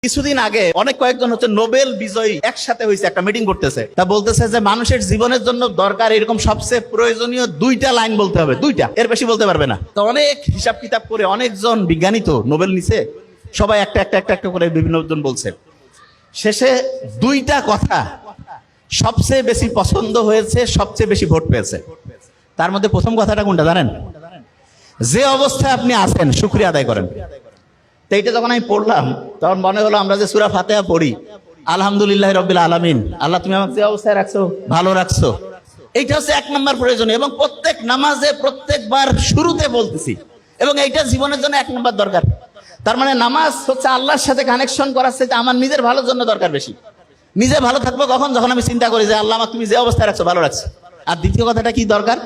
কিছুদিন আগে কয়েকজন হচ্ছে নোবেল বিজয়ী একসাথে হয়েছে, একটা মিটিং করতেছে, তা বলতেছে যে মানুষের জীবনের জন্য দরকার এরকম সবচেয়ে প্রয়োজনীয় দুইটা লাইন বলতে হবে, দুইটা, এর বেশি বলতে পারবে না। তো অনেক হিসাব কিতাব করে অনেকজন বিজ্ঞানী তো নোবেল নিছে, সবাই একটা একটা একটা একটা করে বিভিন্ন জন বলছে। শেষে দুইটা কথা সবচেয়ে বেশি পছন্দ হয়েছে, সবচেয়ে বেশি ভোট পেয়েছে। তার মধ্যে প্রথম কথাটা কোনটা জানেন? যে অবস্থায় আপনি আছেন শুকরিয়া আদায় করেন। তো এইটা যখন আমি পড়লাম তখন মনে হলো আমরা যে সূরা ফাতিহা পড়ি, আলহামদুলিল্লাহ রাব্বিল আলামিন, আল্লাহ তুমি আমাকে যে অবস্থায় রাখছো ভালো রাখছো, এইটা হচ্ছে এক নম্বর প্রয়োজনীয় এবং প্রত্যেক নামাজে প্রত্যেকবার শুরুতে বলতেছি, এবং এইটা জীবনের জন্য এক নম্বর দরকার। তার মানে নামাজ হচ্ছে আল্লাহর সাথে কানেকশন করার সাথে আমার নিজের ভালোর জন্য দরকার বেশি। নিজে ভালো থাকবো কখন? যখন আমি চিন্তা করি যে আল্লাহ আমাকে তুমি যে অবস্থায় রাখছো ভালো রাখছো। আর দ্বিতীয় কথাটা কি দরকার?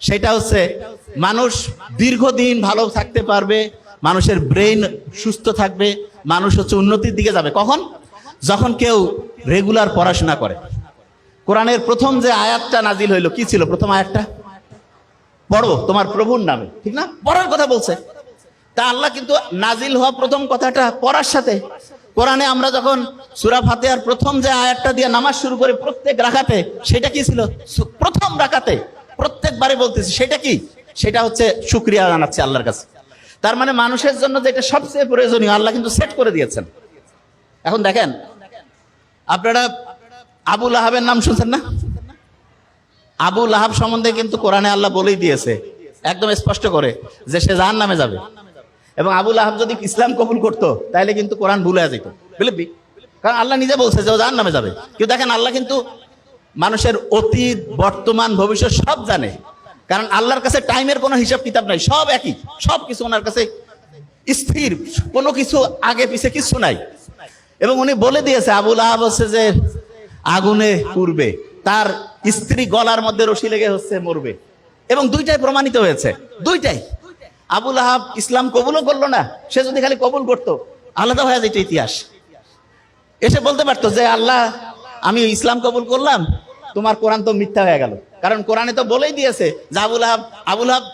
সেটা হচ্ছে মানুষ দীর্ঘদিন ভালো থাকতে পারবে, মানুষের ব্রেইন সুস্থ থাকবে, মানুষ হচ্ছে উন্নতির দিকে যাবে কখন? যখন কেউ রেগুলার পড়াশোনা করে। কোরআনের প্রথম যে আয়াতটা নাজিল হইলো কি ছিল? প্রথম আয়াতটা পড়ো তোমার প্রভুর নামে, ঠিক না? পড়ার কথা বলছে। তা আল্লাহ কিন্তু নাজিল হওয়া প্রথম কথাটা পড়ার সাথে, কোরআনে আমরা যখন সূরা ফাতিহার প্রথম যে আয়াতটা দিয়ে নামাজ শুরু করে প্রত্যেক রাকাতে, সেটা কি ছিল? প্রথম রাকাতে প্রত্যেকবারে বলতেছি, সেটা কি? সেটা হচ্ছে শুকরিয়া জানাচ্ছে আল্লাহর কাছে। তার মানে মানুষের জন্য যেটা সবচেয়ে প্রয়োজনীয় আল্লাহ কিন্তু সেট করে দিয়েছেন। এখন দেখেন, আপনারা আবু লাহাবের নাম শুনছেন না? আবু লাহাব সম্বন্ধে কিন্তু কোরআনে আল্লাহ বলেই দিয়েছে একদম স্পষ্ট করে যে সে জাহান্নামে যাবে। এবং আবু লাহাব যদি ইসলাম কবুল করতো তাহলে কিন্তু কোরআন ভুলে যেত, বুঝলি? কারণ আল্লাহ নিজে বলছে যে ও জাহান্নামে যাবে। কিন্তু দেখেন, আল্লাহ কিন্তু মানুষের অতীত, বর্তমান, ভবিষ্যৎ সব জানে। কারণ আল্লাহর কাছে টাইমের কোনো হিসাব কিতাব নাই, সব একই, সব কিছু ওনার কাছে স্থির, কোনো কিছু আগে পিছে কিছু নাই। এবং উনি বলে দিয়েছে আবু লাহাব হচ্ছে যে আগুনে পুড়বে, তার স্ত্রী গলার মধ্যে রশি লেগে হচ্ছে মরবে, এবং দুইটাই প্রমাণিত হয়েছে, দুইটাই। আবু লাহাব ইসলাম কবুলও করলো না, সে যদি খালি কবুল করতো আলাদা হয়ে যেত ইতিহাস। এসে বলতে পারতো যে আল্লাহ আমি ইসলাম কবুল করলাম, তোমার কোরআন তো মিথ্যা হয়ে গেল। কারণ কোরআনে তো বলেই দিয়েছে যে আবু লাহাব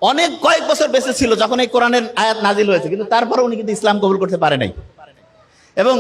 অনেক কয়েক বছর বেঁচে ছিল যখন এই কোরআনের আয়াত নাজিল হয়েছে, কিন্তু তারপরে উনি কিন্তু ইসলাম কবুল করতে পারে নাই। এবং